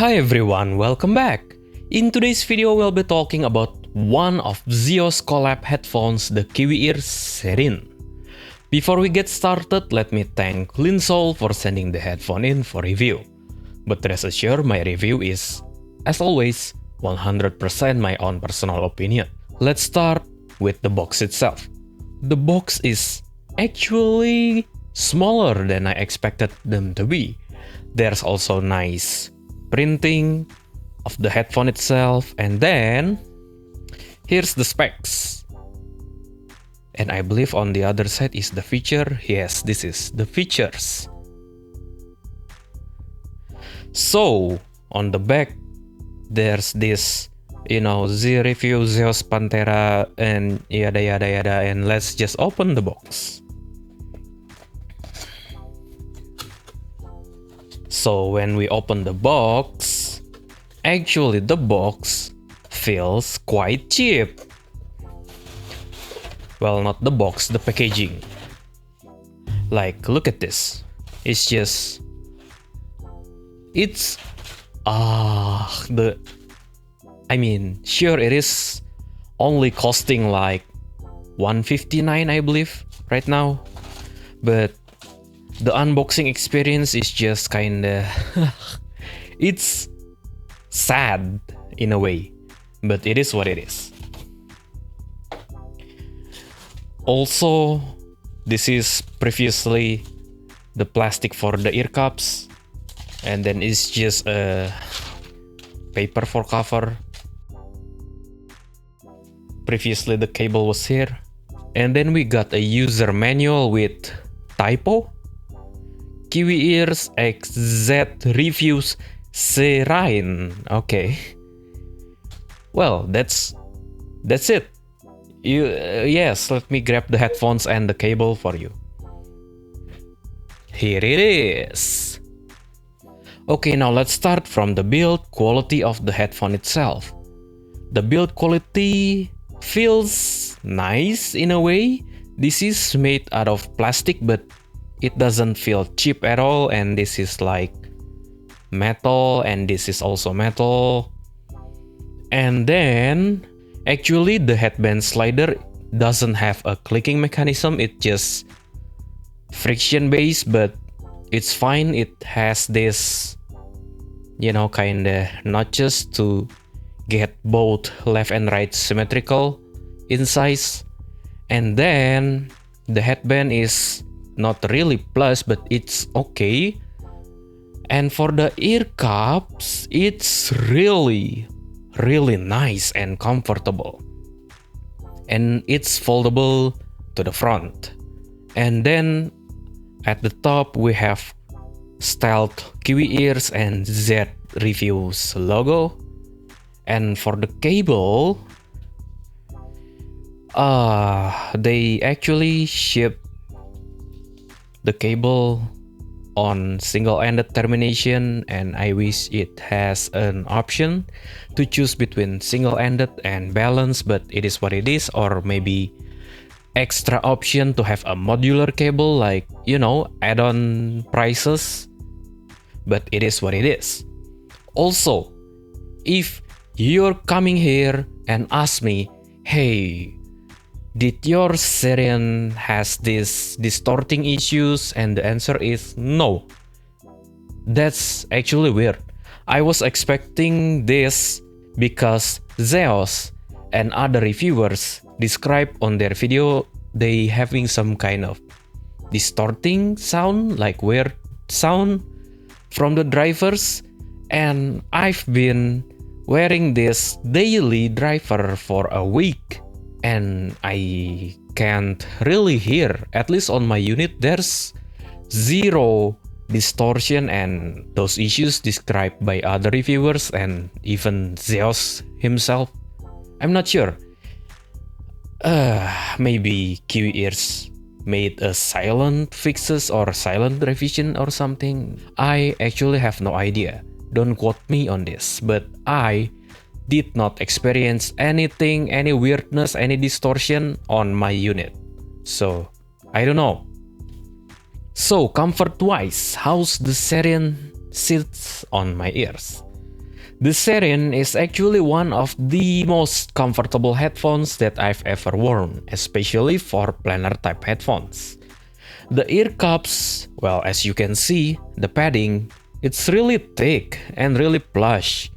Hi everyone, welcome back! In today's video, we'll be talking about one of Zeos collab headphones, the KiwiEar Seren. Before we get started, let me thank Linsol for sending the headphone in for review. But rest assured, my review is, as always, 100% my own personal opinion. Let's start with the box itself. The box is actually smaller than I expected them to be. There's also nice printing of the headphone itself, and then here's the specs. And I believe on the other side is the feature. Yes, this is the features. So on the back there's this, Z review, Zeos Pantera, and yada yada yada, and let's just open the box. So when we open the box, actually the box feels quite cheap. Well, not the box, the packaging. Like, look at this. Sure, it is only costing like $159, I believe, right now. But the unboxing experience is just kinda it's sad in a way, but it is what it is. Also, this is previously the plastic for the ear cups, and then it's just a paper for cover. Previously the cable was here, and then we got a user manual with typo. KiwiEars XZ reviews Seren. Okay. Well, that's it. Yes, let me grab the headphones and the cable for you. Here it is. Okay, now let's start from the build quality of the headphone itself. The build quality feels nice in a way. This is made out of plastic, but it doesn't feel cheap at all, and this is like metal, and this is also metal. And then actually the headband slider doesn't have a clicking mechanism, it just friction based, but it's fine. It has this kinda notches to get both left and right symmetrical in size. And then the headband is not really plus, but it's okay. And for the ear cups, it's really nice and comfortable, and it's foldable to the front. And then at the top we have Stealth KiwiEars and Z Reviews logo. And for the cable, they actually ship the cable on single-ended termination, and I wish it has an option to choose between single-ended and balance, but it is what it is. Or maybe extra option to have a modular cable, like add-on prices, but it is what it is. Also, if you're coming here and ask me, hey, did your Seren has this distorting issues? And the answer is no. That's actually weird. I was expecting this because Zeos and other reviewers describe on their video they having some kind of distorting sound, like weird sound from the drivers. And I've been wearing this daily driver for a week, and I can't really hear, at least on my unit, there's zero distortion, and those issues described by other reviewers and even Zeos himself. I'm not sure. Maybe KiwiEars made a silent fixes or silent revision or something. I actually have no idea. Don't quote me on this, but I did not experience anything, any weirdness, any distortion on my unit. So, I don't know. So, comfort-wise, how's the Seren sits on my ears? The Seren is actually one of the most comfortable headphones that I've ever worn, especially for planar type headphones. The ear cups, well, as you can see, the padding, it's really thick and really plush.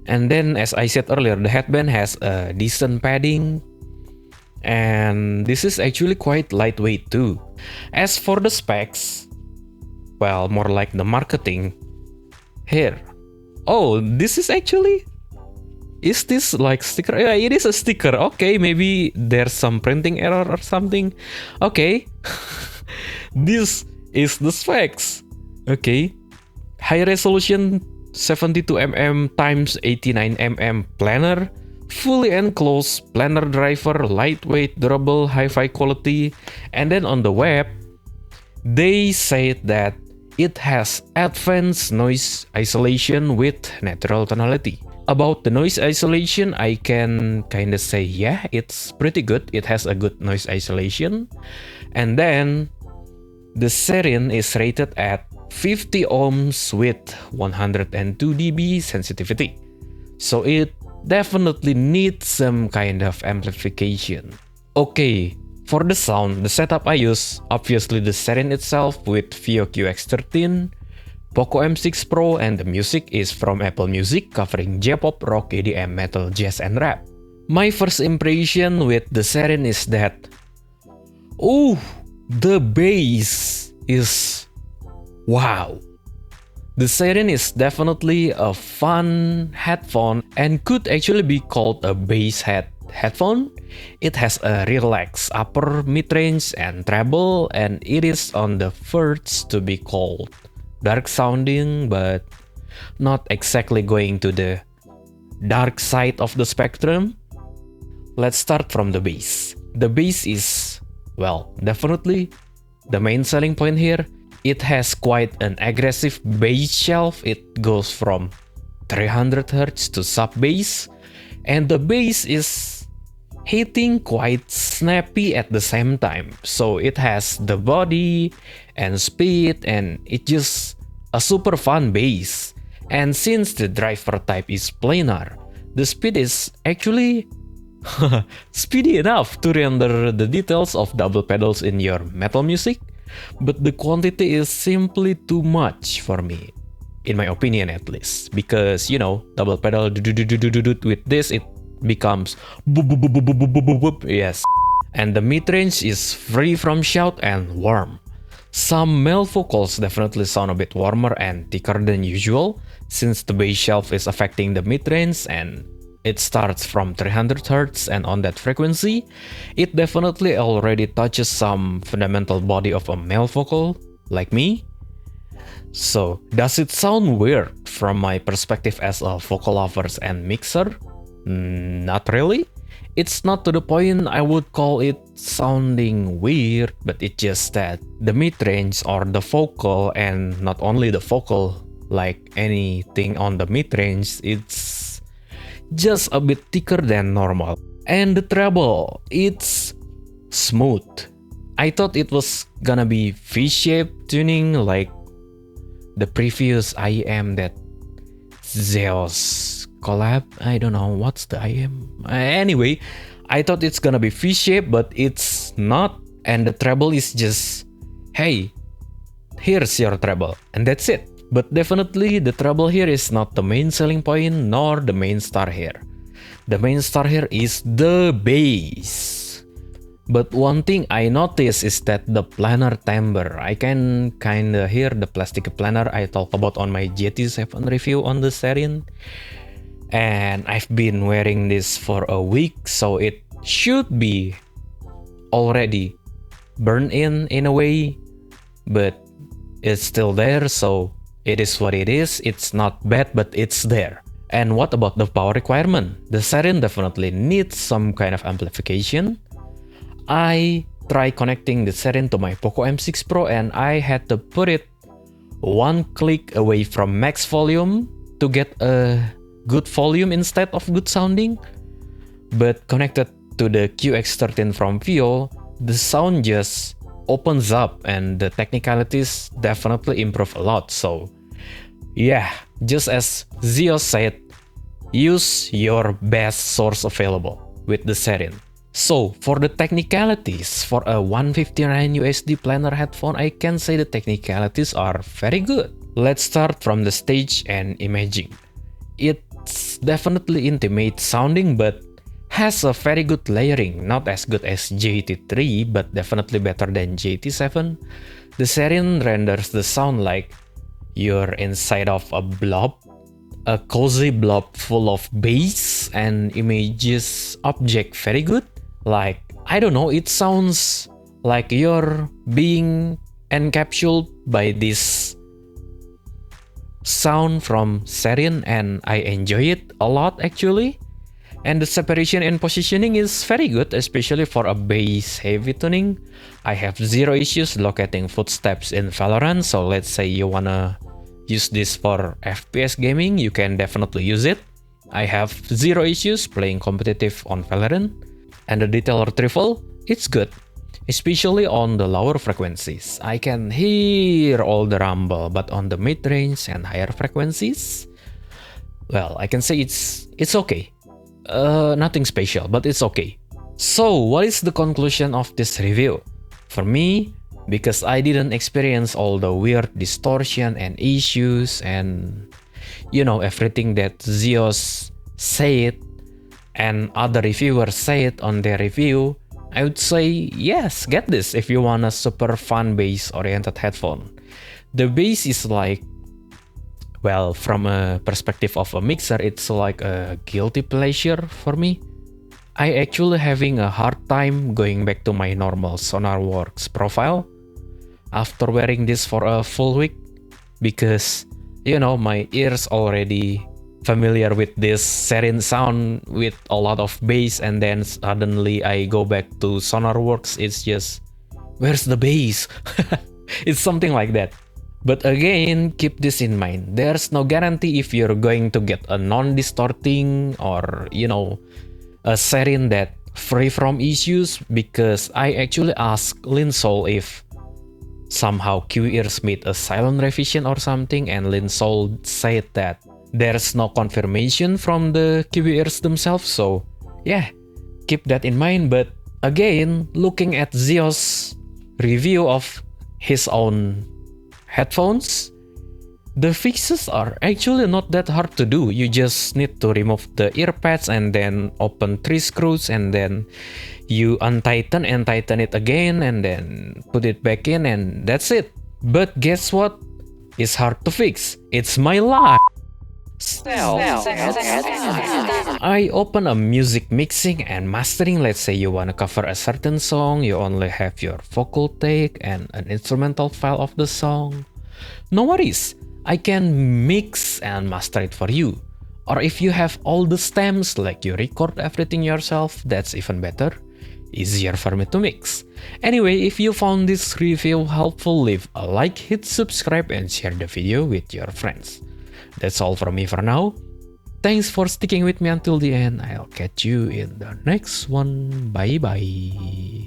And then, as I said earlier, the headband has a decent padding, and this is actually quite lightweight too. As for the specs, well, more like the marketing, here. Oh, this is actually... Is this like sticker? Yeah, it is a sticker. Okay, maybe there's some printing error or something. Okay. This is the specs. Okay. High resolution 72mm x 89mm planar, fully enclosed planar driver, lightweight, durable, hi-fi quality. And then on the web, they said that it has advanced noise isolation with natural tonality. About the noise isolation, I can kinda say yeah, it's pretty good. It has a good noise isolation. And then the Seren is rated at 50 ohms with 102 dB sensitivity. So it definitely needs some kind of amplification. Okay, for the sound, the setup I use, obviously the Seren itself with VIO QX13, Poco M6 Pro, and the music is from Apple Music covering J-pop, rock, EDM, metal, jazz, and rap. My first impression with the Seren is that, oh, the bass is wow. The Seren is definitely a fun headphone and could actually be called a bass headphone. It has a relaxed upper mid-range and treble, and it is on the verge to be called dark sounding, but not exactly going to the dark side of the spectrum. Let's start from the bass. The bass is, well, definitely the main selling point here. It has quite an aggressive bass shelf. It goes from 300 Hz to sub bass, and the bass is hitting quite snappy at the same time. So it has the body and speed, and it's just a super fun bass. And since the driver type is planar, the speed is actually speedy enough to render the details of double pedals in your metal music, but the quantity is simply too much for me, in my opinion at least, because, you know, double pedal with this, it becomes boop, boop, boop, boop, boop, boop, boop, yes. And the mid-range is free from shout and warm. Some male vocals definitely sound a bit warmer and thicker than usual, since the bass shelf is affecting the mid-range and it starts from 300 Hz, and on that frequency, it definitely already touches some fundamental body of a male vocal, like me. So, does it sound weird from my perspective as a vocal lover and mixer? Not really. It's not to the point I would call it sounding weird, but it's just that the mid-range or the vocal, and not only the vocal, like anything on the mid-range, it's just a bit thicker than normal. And the treble, it's smooth. I thought it was gonna be V-shaped tuning like the previous IEM that Zeus collab. I don't know what's the IEM. Anyway, I thought it's gonna be V-shaped, but it's not. And the treble is just, hey, here's your treble, and that's it. But definitely the treble here is not the main selling point nor the main star here. The main star here is the bass. But one thing I noticed is that the planar timbre, I can kinda hear the plastic planar I talked about on my GT7 review on the Seren. And I've been wearing this for a week, so it should be already burned in a way, but it's still there, so it is what it is. It's not bad, but it's there. And what about the power requirement? The Seren definitely needs some kind of amplification. I tried connecting the Seren to my Poco M6 Pro, and I had to put it one click away from max volume to get a good volume instead of good sounding. But connected to the QX13 from VIO, the sound just opens up and the technicalities definitely improve a lot. So Yeah, just as Zio said, use your best source available with the Serin. So, for the technicalities, for a 159 USD planar headphone, I can say the technicalities are very good. Let's start from the stage and imaging. It's definitely intimate sounding, but has a very good layering, not as good as JT3, but definitely better than JT7. The Serin renders the sound like you're inside of a blob, a cozy blob full of bass and images object very good. Like, I don't know, it sounds like you're being encapsulated by this sound from Serin, and I enjoy it a lot actually. And the separation and positioning is very good, especially for a bass heavy tuning. I have zero issues locating footsteps in Valorant, so let's say you wanna use this for FPS gaming, you can definitely use it. I have zero issues playing competitive on Valorant. And the detail retrieval, it's good, especially on the lower frequencies. I can hear all the rumble, but on the mid-range and higher frequencies, well, I can say it's okay. Nothing special, but it's okay. So, what is the conclusion of this review? For me, because I didn't experience all the weird distortion and issues and everything that Zios said and other reviewers said on their review, I would say yes, get this if you want a super fun bass oriented headphone. The bass is like, well, from a perspective of a mixer, it's like a guilty pleasure for me. I actually having a hard time going back to my normal SonarWorks profile after wearing this for a full week because, my ears already familiar with this Serin sound with a lot of bass, and then suddenly I go back to SonarWorks, it's just, where's the bass? It's something like that. But again, keep this in mind. There's no guarantee if you're going to get a non-distorting or, a Serin that free from issues, because I actually asked Linsol if somehow QEars made a silent revision or something, and Linsol said that there's no confirmation from the QEars themselves, so yeah, keep that in mind. But again, looking at Zio's review of his own headphones, the fixes are actually not that hard to do. You just need to remove the ear pads and then open 3 screws, and then you untighten and tighten it again and then put it back in, and that's it. But guess what? It's hard to fix. It's my life. I open a music mixing and mastering. Let's say you want to cover a certain song, you only have your vocal take and an instrumental file of the song. No worries, I can mix and master it for you. Or if you have all the stems, like you record everything yourself, that's even better. Easier for me to mix. Anyway, if you found this review helpful, leave a like, hit subscribe, and share the video with your friends. That's all from me for now. Thanks for sticking with me until the end. I'll catch you in the next one. Bye bye.